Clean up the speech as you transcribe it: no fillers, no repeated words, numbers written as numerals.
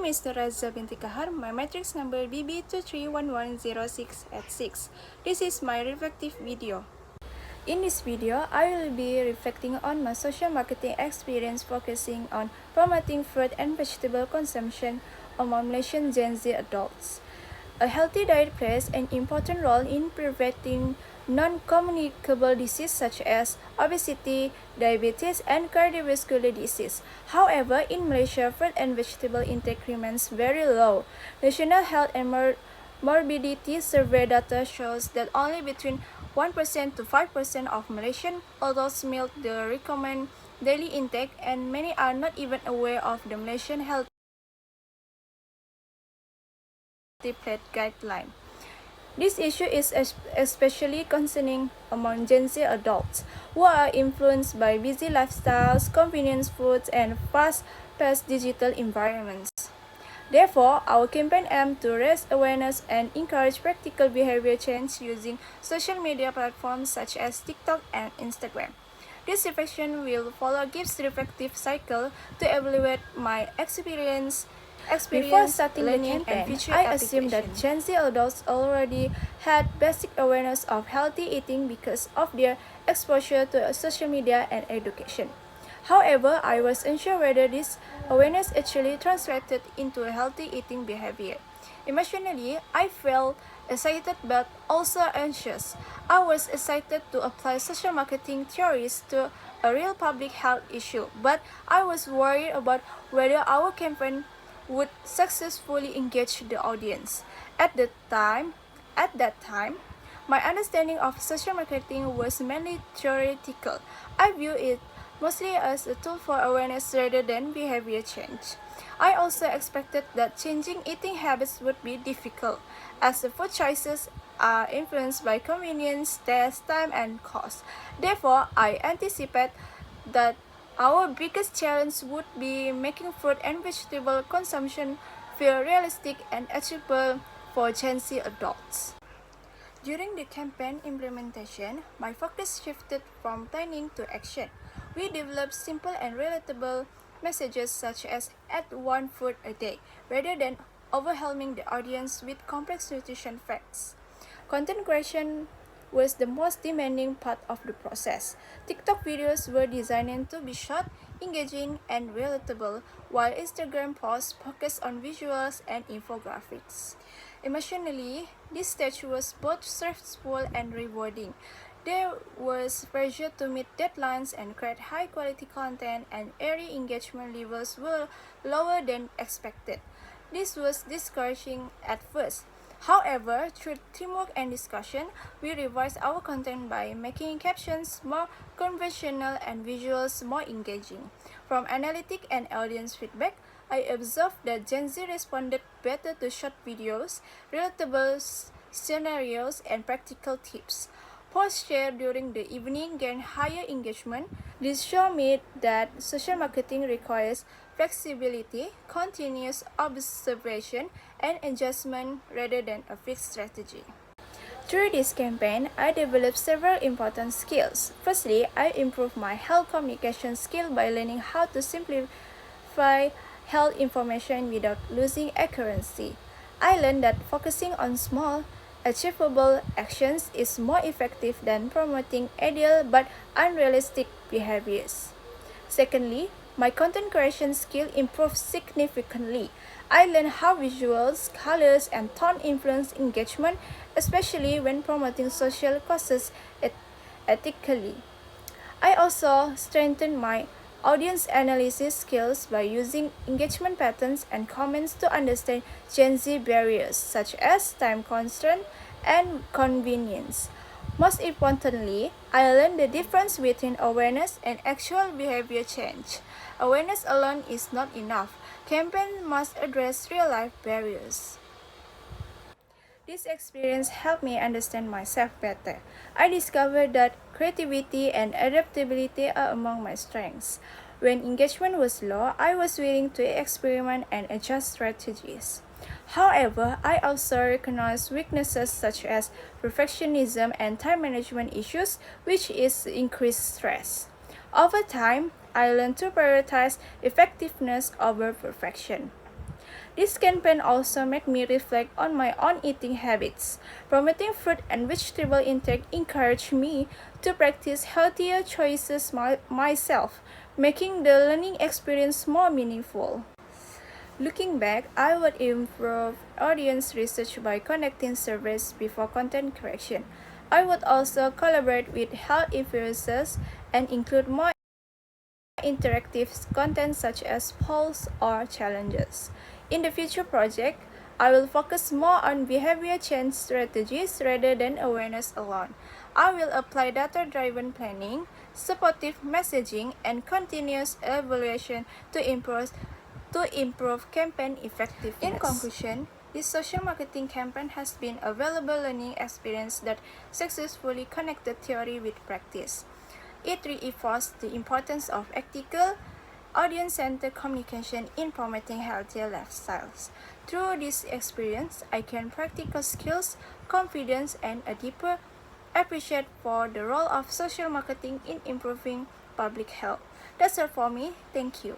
is Nuraza binti Kahar. My matrix number BB3370386. This is my reflective video. In this video, I will be reflecting on my social marketing experience focusing on promoting fruit and vegetable consumption among Malaysian Gen Z adults. A healthy diet plays an important role in preventing non-communicable diseases such as obesity, diabetes, and cardiovascular disease. However, in Malaysia, fruit and vegetable intake remains very low. National Health and Morbidity Survey data shows that only between 1% to 5% of Malaysian adults meet the recommended daily intake, and many are not even aware of the Malaysian Health Plate guideline. This issue is especially concerning among Gen Z adults, who are influenced by busy lifestyles, convenience foods, and fast-paced digital environments. Therefore, our campaign aims to raise awareness and encourage practical behavior change using social media platforms such as TikTok and Instagram. This reflection will follow Gibbs' reflective cycle to evaluate my experience. Before starting the campaign, I assumed that Gen Z adults already had basic awareness of healthy eating because of their exposure to social media and education. However, I was unsure whether this awareness actually translated into a healthy eating behavior. Emotionally, I felt excited but also anxious. I was excited to apply social marketing theories to a real public health issue, but I was worried about whether our campaign would successfully engage the audience. At that time, my understanding of social marketing was mainly theoretical. I view it mostly as a tool for awareness rather than behavior change. I also expected that changing eating habits would be difficult, as the food choices are influenced by convenience, taste, time, and cost. Therefore, I anticipate that our biggest challenge would be making fruit and vegetable consumption feel realistic and achievable for Gen Z adults. During the campaign implementation, my focus shifted from planning to action. We developed simple and relatable messages such as "add one fruit a day," rather than overwhelming the audience with complex nutrition facts. Content creation was the most demanding part of the process. TikTok videos were designed to be short, engaging, and relatable, while Instagram posts focused on visuals and infographics. Emotionally, this stage was both stressful and rewarding. There was pressure to meet deadlines and create high-quality content, and early engagement levels were lower than expected. This was discouraging at first. However, through teamwork and discussion, we revised our content by making captions more conventional and visuals more engaging. From analytic and audience feedback, I observed that Gen Z responded better to short videos, relatable scenarios, and practical tips. Posts shared during the evening gained higher engagement. This showed me that social marketing requires flexibility, continuous observation, and adjustment rather than a fixed strategy. Through this campaign, I developed several important skills. Firstly, I improved my health communication skill by learning how to simplify health information without losing accuracy. I learned that focusing on small, achievable actions is more effective than promoting ideal but unrealistic behaviors. Secondly, my content creation skill improved significantly. I learned how visuals, colors, and tone influence engagement, especially when promoting social causes ethically. I also strengthened my audience analysis skills by using engagement patterns and comments to understand Gen Z barriers such as time constraint and convenience. Most importantly, I learned the difference between awareness and actual behavior change. Awareness alone is not enough. Campaigns must address real-life barriers. This experience helped me understand myself better. I discovered that creativity and adaptability are among my strengths. When engagement was low, I was willing to experiment and adjust strategies. However, I also recognized weaknesses such as perfectionism and time management issues, which is increased stress. Over time, I learned to prioritize effectiveness over perfection. This campaign also made me reflect on my own eating habits. Promoting fruit and vegetable intake encouraged me to practice healthier choices myself, making the learning experience more meaningful. Looking back, I would improve audience research by conducting surveys before content creation. I would also collaborate with health influencers and include more interactive content such as polls or challenges. In the future project, I will focus more on behavior change strategies rather than awareness alone. I will apply data-driven planning, supportive messaging, and continuous evaluation to improve campaign effectiveness. In conclusion, this social marketing campaign has been a valuable learning experience that successfully connected theory with practice. It reinforced the importance of ethical, audience-centered communication in promoting healthier lifestyles. Through this experience, I gained practical skills, confidence, and a deeper appreciation for the role of social marketing in improving public health. That's all for me. Thank you.